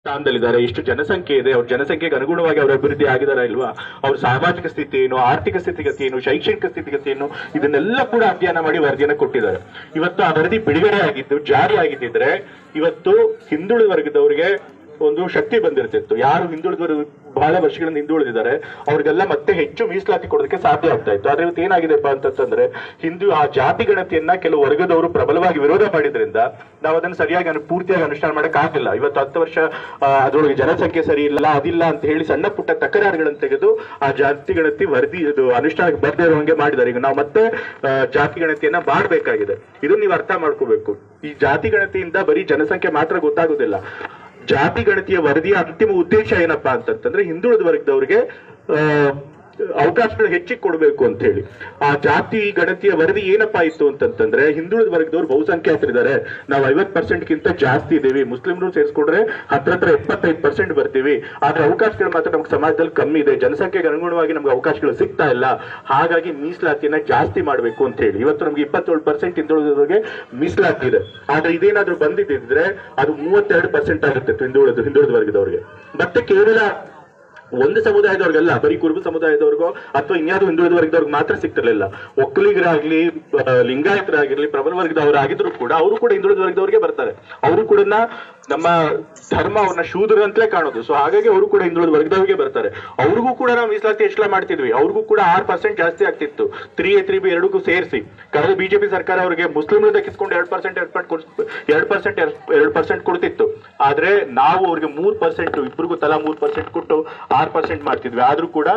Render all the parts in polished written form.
ಸ್ಥಾನದಲ್ಲಿದ್ದಾರೆ, ಎಷ್ಟು ಜನಸಂಖ್ಯೆ ಇದೆ, ಅವ್ರ ಜನಸಂಖ್ಯೆಗೆ ಅನುಗುಣವಾಗಿ ಅವ್ರ ಅಭಿವೃದ್ಧಿ ಆಗಿದಾರ ಇಲ್ವಾ, ಅವ್ರ ಸಾಮಾಜಿಕ ಸ್ಥಿತಿ ಏನು, ಆರ್ಥಿಕ ಸ್ಥಿತಿಗತಿ ಏನು, ಶೈಕ್ಷಣಿಕ ಸ್ಥಿತಿಗತಿ ಏನು, ಇದನ್ನೆಲ್ಲ ಕೂಡ ಅಧ್ಯಯನ ಮಾಡಿ ವರದಿಯನ್ನು ಕೊಟ್ಟಿದ್ದಾರೆ. ಇವತ್ತು ಆ ವರದಿ ಬಿಡುಗಡೆ ಆಗಿದ್ದು, ಜಾರಿ ಆಗಿದ್ದಿದ್ರೆ ಇವತ್ತು ಹಿಂದುಳಿದ ವರ್ಗದವರಿಗೆ ಒಂದು ಶಕ್ತಿ ಬಂದಿರ್ತಿತ್ತು. ಯಾರು ಹಿಂದುಳಿದವರು ಬಹಳ ವರ್ಷಗಳಿಂದ ಹಿಂದುಳಿದಿದ್ದಾರೆ ಅವ್ರಿಗೆಲ್ಲ ಮತ್ತೆ ಹೆಚ್ಚು ಮೀಸಲಾತಿ ಕೊಡೋದಕ್ಕೆ ಸಾಧ್ಯ ಆಗ್ತಾ ಇತ್ತು. ಆದ್ರೆ ಇವತ್ತು ಏನಾಗಿದೆಪ್ಪ ಅಂತಂದ್ರೆ ಆ ಜಾತಿ ಗಣತಿಯನ್ನ ಕೆಲವು ವರ್ಗದವರು ಪ್ರಬಲವಾಗಿ ವಿರೋಧ ಮಾಡಿದ್ರಿಂದ ನಾವು ಅದನ್ನು ಸರಿಯಾಗಿ ಪೂರ್ತಿಯಾಗಿ ಅನುಷ್ಠಾನ ಮಾಡಕ್ ಆಗಿಲ್ಲ. ಇವತ್ತು 10 ವರ್ಷ ಅದರೊಳಗೆ ಜನಸಂಖ್ಯೆ ಸರಿ ಇಲ್ಲ, ಅದಿಲ್ಲ ಅಂತ ಹೇಳಿ ಸಣ್ಣ ಪುಟ್ಟ ತಕರಾರುಗಳನ್ನು ತೆಗೆದು ಆ ಜಾತಿ ಗಣತಿ ವರದಿ ಅನುಷ್ಠಾನಕ್ಕೆ ಬರ್ದೇ ಇರುವಂಗೆ ಮಾಡಿದ್ದಾರೆ. ಈಗ ನಾವು ಮತ್ತೆ ಜಾತಿ ಗಣತಿಯನ್ನ ಮಾಡಬೇಕಾಗಿದೆ. ಇದನ್ನ ನೀವು ಅರ್ಥ ಮಾಡ್ಕೋಬೇಕು. ಈ ಜಾತಿ ಗಣತಿಯಿಂದ ಬರೀ ಜನಸಂಖ್ಯೆ ಮಾತ್ರ ಗೊತ್ತಾಗುದಿಲ್ಲ. ಜಾತಿ ಗಣತಿಯ ವರದಿಯ ಅಂತಿಮ ಉದ್ದೇಶ ಏನಪ್ಪಾ ಅಂತಂದ್ರೆ ಹಿಂದುಳಿದ ವರ್ಗದವರಿಗೆ ಅವಕಾಶಗಳು ಹೆಚ್ಚಿಗೆ ಕೊಡಬೇಕು ಅಂತ ಹೇಳಿ. ಆ ಜಾತಿ ಗಣತಿಯ ವರದಿ ಏನಪ್ಪಾ ಇತ್ತು ಅಂತಂದ್ರೆ ಹಿಂದುಳಿದ ವರ್ಗದವ್ರು ಬಹುಸಂಖ್ಯಾತರಿದ್ದಾರೆ, ನಾವು 50% ಜಾಸ್ತಿ ಇದ್ದೀವಿ, ಮುಸ್ಲಿಮರು ಸೇರಿಸ್ಕೊಂಡ್ರೆ ಹತ್ರ 75% ಬರ್ತೀವಿ, ಆದ್ರೆ ಅವಕಾಶಗಳು ಮಾತ್ರ ನಮ್ಗೆ ಸಮಾಜದಲ್ಲಿ ಕಮ್ಮಿ ಇದೆ, ಜನಸಂಖ್ಯೆಗೆ ಅನುಗುಣವಾಗಿ ನಮ್ಗೆ ಅವಕಾಶಗಳು ಸಿಗ್ತಾ ಇಲ್ಲ, ಹಾಗಾಗಿ ಮೀಸಲಾತಿಯನ್ನ ಜಾಸ್ತಿ ಮಾಡ್ಬೇಕು ಅಂತ ಹೇಳಿ ಇವತ್ತು ನಮ್ಗೆ 27% ಹಿಂದುಳಿದವರಿಗೆ ಮೀಸಲಾತಿ ಇದೆ. ಆದ್ರೆ ಇದೇನಾದ್ರೂ ಬಂದಿದ್ದಿದ್ರೆ ಅದು 32% ಆಗುತ್ತೆ ಹಿಂದುಳಿದ ವರ್ಗದವರಿಗೆ. ಮತ್ತೆ ಕೇವಲ ಒಂದು ಸಮುದಾಯದವ್ರಿಗಲ್ಲ, ಬರೀ ಕುರುಬ ಸಮುದಾಯದವ್ರಿಗೋ ಅಥವಾ ಇನ್ಯಾವುದೋ ಹಿಂದುಳಿದ ವರ್ಗದವ್ರಿಗೆ ಮಾತ್ರ ಸಿಗ್ತಿರ್ಲಿಲ್ಲ. ಒಕ್ಕಲಿಗರಾಗ್ಲಿ, ಲಿಂಗಾಯತರಾಗಿರ್ಲಿ, ಪ್ರಬಲ ವರ್ಗದವರಾಗಿದ್ರು ಕೂಡ ಅವರು ಕೂಡ ಹಿಂದುಳಿದ ವರ್ಗದವ್ರಿಗೆ ಬರ್ತಾರೆ. ಅವರು ಕೂಡ ನಮ್ಮ ಧರ್ಮ ಅವ್ರನ್ನ ಶೂದ್ರ ಅಂತಲೇ ಕಾಣೋದು. ಸೊ ಹಾಗಾಗಿ ಅವರು ಕೂಡ ಹಿಂದುಳಿದ ವರ್ಗದವರಿಗೆ ಬರ್ತಾರೆ. ಅವ್ರಿಗೂ ಕೂಡ ನಾವು ಮೀಸಲಾತಿ ಹೆಚ್ಚಳ ಮಾಡ್ತಿದ್ವಿ. ಅವ್ರಿಗೂ ಕೂಡ 6% ಜಾಸ್ತಿ ಆಗ್ತಿತ್ತು 3A 3B ಎರಡಕ್ಕೂ ಸೇರಿಸಿ. ಕಳೆದ ಬಿಜೆಪಿ ಸರ್ಕಾರ ಅವರಿಗೆ ಮುಸ್ಲಿಮರಿಂದ ಕಿಸ್ಕೊಂಡು 2% ಕೊಡ್ತಿತ್ತು. ಆದ್ರೆ ನಾವು ಅವ್ರಿಗೆ 3%, ಇಬ್ಬರಿಗೂ ತಲಾ 3% ಕೊಟ್ಟು 6% ಮಾಡ್ತಿದ್ವಿ. ಆದ್ರೂ ಕೂಡ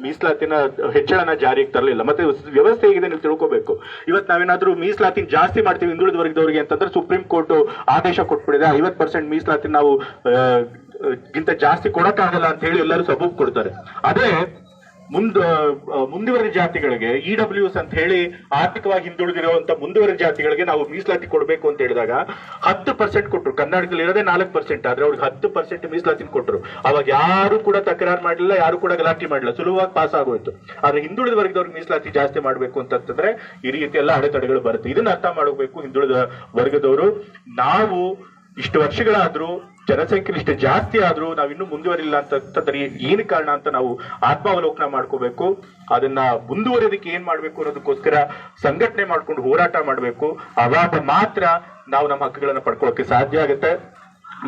ಮೀಸಲಾತಿನ ಹೆಚ್ಚಳನ ಜಾರಿಗೆ ತರಲಿಲ್ಲ. ಮತ್ತೆ ವ್ಯವಸ್ಥೆ ಹೇಗಿದೆ ನೀವು ತಿಳ್ಕೋಬೇಕು. ಇವತ್ತು ನಾವೇನಾದ್ರೂ ಮೀಸಲಾತಿ ಜಾಸ್ತಿ ಮಾಡ್ತೀವಿ ಹಿಂದುಳಿದ ವರ್ಗದವರಿಗೆ ಅಂತಂದ್ರೆ ಸುಪ್ರೀಂ ಕೋರ್ಟ್ ಆದೇಶ ಕೊಟ್ಬಿಡಿದೆ 50% ಮೀಸಲಾತಿ ನಾವು ಗಿಂತ ಜಾಸ್ತಿ ಕೊಡಕ್ಕಾಗಲ್ಲ ಅಂತ ಹೇಳಿ ಎಲ್ಲರೂ ಸಬೂಬ್ ಕೊಡ್ತಾರೆ. ಅದೇ ಮುಂದುವರೆದ ಜಾತಿಗಳಿಗೆ EWS ಅಂತ ಹೇಳಿ ಆರ್ಥಿಕವಾಗಿ ಹಿಂದುಳಿದಿರುವಂತ ಮುಂದುವರೆದ ಜಾತಿಗಳಿಗೆ ನಾವು ಮೀಸಲಾತಿ ಕೊಡಬೇಕು ಅಂತ ಹೇಳಿದಾಗ 10% ಕೊಟ್ಟರು. ಕರ್ನಾಟಕದಲ್ಲಿ ಇರೋದೇ 4%, ಆದ್ರೆ ಅವ್ರಿಗೆ 10% ಮೀಸಲಾತಿ ಕೊಟ್ಟರು. ಅವಾಗ ಯಾರು ಕೂಡ ತಕರಾರು ಮಾಡಲಿಲ್ಲ, ಯಾರು ಕೂಡ ಗಲಾಟೆ ಮಾಡಲಿಲ್ಲ, ಸುಲಭವಾಗಿ ಪಾಸ್ ಆಗೋಯ್ತು. ಆದ್ರೆ ಹಿಂದುಳಿದ ವರ್ಗದವ್ರಿಗೆ ಮೀಸಲಾತಿ ಜಾಸ್ತಿ ಮಾಡ್ಬೇಕು ಅಂತಂದ್ರೆ ಈ ರೀತಿ ಎಲ್ಲ ಅಡೆತಡೆಗಳು ಬರುತ್ತೆ. ಇದನ್ನ ಅರ್ಥ ಮಾಡಬೇಕು ಹಿಂದುಳಿದ ವರ್ಗದವರು. ನಾವು ಇಷ್ಟು ವರ್ಷಗಳಾದ್ರೂ ಜನಸಂಖ್ಯೆ ಇಷ್ಟು ಜಾಸ್ತಿ ಆದ್ರೂ ನಾವಿನ್ನೂ ಮುಂದುವರಿಲ್ಲ ಅಂತಂದ್ರೆ ಏನು ಕಾರಣ ಅಂತ ನಾವು ಆತ್ಮಾವಲೋಕನ ಮಾಡ್ಕೋಬೇಕು. ಅದನ್ನ ಮುಂದುವರಿಯೋದಕ್ಕೆ ಏನ್ ಮಾಡ್ಬೇಕು ಅನ್ನೋದಕ್ಕೋಸ್ಕರ ಸಂಘಟನೆ ಮಾಡ್ಕೊಂಡು ಹೋರಾಟ ಮಾಡ್ಬೇಕು. ಅವಾಗ ಮಾತ್ರ ನಾವು ನಮ್ಮ ಹಕ್ಕುಗಳನ್ನ ಪಡ್ಕೊಳ್ಳೋಕೆ ಸಾಧ್ಯ ಆಗುತ್ತೆ.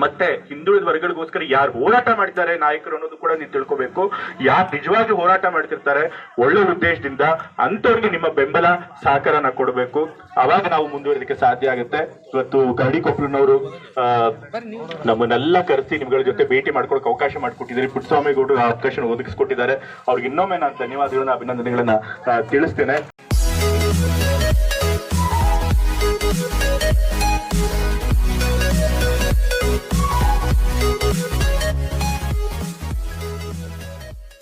ಮತ್ತೆ ಹಿಂದುಳಿದ ವರ್ಗಗಳಿಗೋಸ್ಕರ ಯಾರು ಹೋರಾಟ ಮಾಡಿದ್ದಾರೆ ನಾಯಕರು ಅನ್ನೋದು ಕೂಡ ನೀವು ತಿಳ್ಕೋಬೇಕು. ಯಾರು ನಿಜವಾಗಿ ಹೋರಾಟ ಮಾಡ್ತಿರ್ತಾರೆ ಒಳ್ಳೆ ಉದ್ದೇಶದಿಂದ ಅಂತವ್ರಿಗೆ ನಿಮ್ಮ ಬೆಂಬಲ ಸಹಕಾರನ ಕೊಡಬೇಕು. ಅವಾಗ ನಾವು ಮುಂದುವರಿದಕ್ಕೆ ಸಾಧ್ಯ ಆಗುತ್ತೆ. ಇವತ್ತು ಕರಡಿಕೊಪ್ಪಲಿನವರು ನಮ್ಮನ್ನೆಲ್ಲ ಕರೆಸಿ ನಿಮ್ಗಳ ಜೊತೆ ಭೇಟಿ ಮಾಡ್ಕೊಳಕ್ ಅವಕಾಶ ಮಾಡಿಕೊಟ್ಟಿದ್ದಾರೆ. ಪುಟ್ಟಸ್ವಾಮಿಗೌಡರು ಆ ಅವಕಾಶ ಒದಗಿಸ್ಕೊಟ್ಟಿದ್ದಾರೆ. ಅವ್ರಿಗೆ ಇನ್ನೊಮ್ಮೆ ನಾನು ಧನ್ಯವಾದಗಳನ್ನ ಅಭಿನಂದನೆಗಳನ್ನ ತಿಳಿಸ್ತೇನೆ.